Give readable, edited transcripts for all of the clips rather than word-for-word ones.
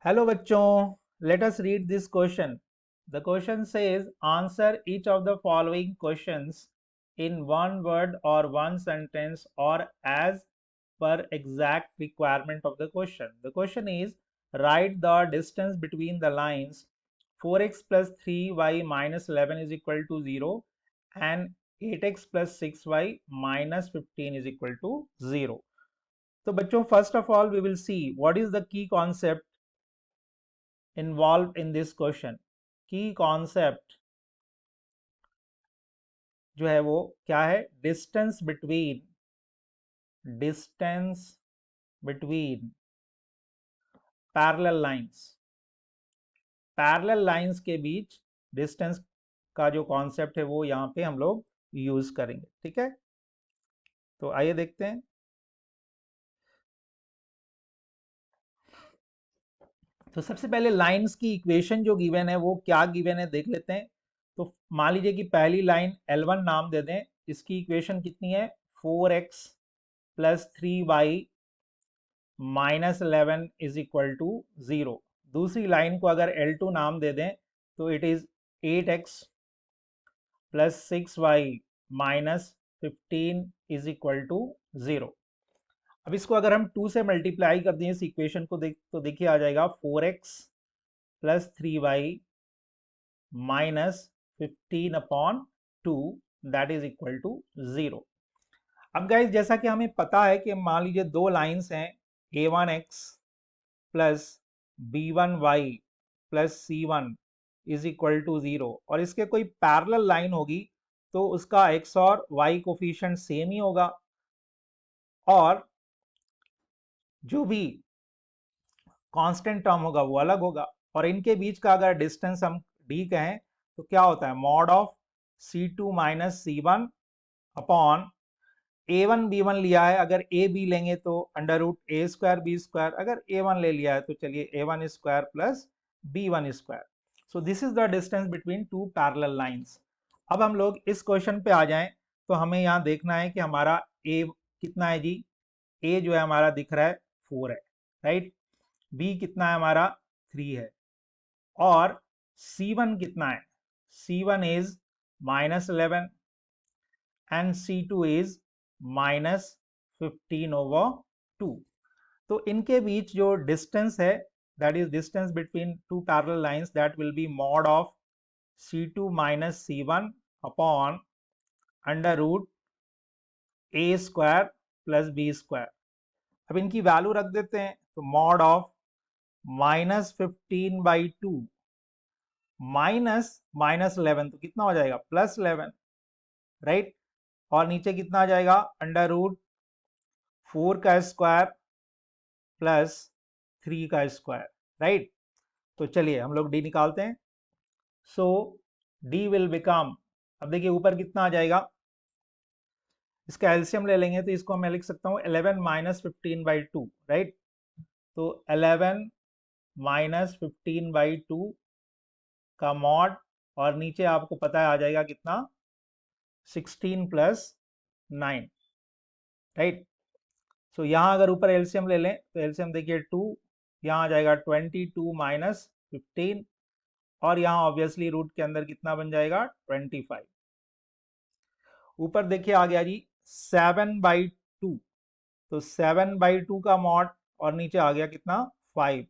Hello bachchon, let us read this question. The question says answer each of the following questions in one word or one sentence or as per exact requirement of the question. The question is write the distance between the lines 4x plus 3y minus 11 is equal to 0 and 8x plus 6y minus 15 is equal to 0. So bachchon, first of all we will see what is the key concept involved in this question. की concept जो है वो क्या है? Distance between parallel lines के बीच distance का जो concept है वो यहाँ पे हम लोग यूज करेंगे. ठीक है, तो आइए देखते हैं. तो सबसे पहले लाइंस की इक्वेशन जो गिवन है वो क्या गिवन है देख लेते हैं. तो मान लीजिए कि पहली लाइन L1 नाम दे दें. इसकी इक्वेशन कितनी है? 4x plus 3y minus 11 is equal to 0. दूसरी लाइन को अगर L2 नाम दे दें तो it is 8x plus 6y minus 15 is equal to 0. अब इसको अगर हम 2 से मल्टीप्लाई कर दें इस इक्वेशन को तो देखिए आ जाएगा 4x plus 3y minus 15 upon 2 that is equal to 0. अब गाइज जैसा कि हमें पता है कि मान लीजिए दो लाइंस हैं a1x plus b1y plus c1 is equal to 0 और इसके कोई पैरेलल लाइन होगी तो उसका x और y कोफिशिएंट सेम ही होगा और जो भी कांस्टेंट टर्म होगा वो अलग होगा. और इनके बीच का अगर डिस्टेंस हम d कहें तो क्या होता है? Mod of c2 minus c1 upon a1 b1 लिया है, अगर a b लेंगे तो under root a square b square, अगर a1 ले लिया है तो चलिए a1 square plus b1 square. So this is the distance between two parallel lines. अब हम लोग इस क्वेश्चन पे आ जाएं तो हमें यहाँ देखना है कि हमारा a कितना है जी. a जो है हमारा दिख रहा है 4 है, राइट. b कितना है हमारा 3 है और c1 कितना है? c1 is minus 11 and c2 is minus 15 over 2. तो इनके बीच जो डिस्टेंस है that is distance between two parallel lines that will be mod of c2 minus c1 upon under root a square plus b square. अब इनकी value रख देते हैं तो mod of minus 15 by 2 minus 11 तो कितना हो जाएगा? Plus 11, right. और नीचे कितना आ जाएगा? अंडर रूट 4 का स्क्वायर प्लस 3 का स्क्वायर, राइट. तो चलिए हम लोग d निकालते हैं. सो d विल बिकम, अब देखिए ऊपर कितना आ जाएगा, इसका एलसीएम ले लेंगे तो इसको मैं लिख सकता हूँ 11 माइनस 15 बाई 2, राइट. तो 11 माइनस 15 बाई 2 का मॉड और नीचे आपको पता है आ जाएगा कितना? 16 प्लस 9, राइट. सो यहाँ अगर ऊपर एलसीएम ले लें तो एलसीएम देखिए 2, यहाँ आ जाएगा 22 माइनस 15 और यहाँ ऑब्वियसली रूट के अंदर कितना बन जाएगा? 25. ऊपर देखिए आ गया जी 7 बाई 2, तो 7 बाई 2 का मॉड और नीचे आ गया कितना? 5.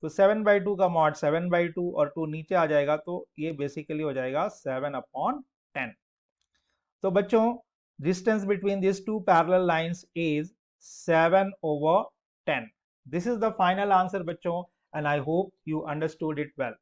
तो 7 बाई 2 का मॉड 7 बाई 2 और 2 नीचे आ जाएगा तो ये बेसिकली हो जाएगा 7 अपॉन 10. तो बच्चों distance between this two parallel lines is 7 over 10. This is the final answer बच्चों and I hope you understood it well.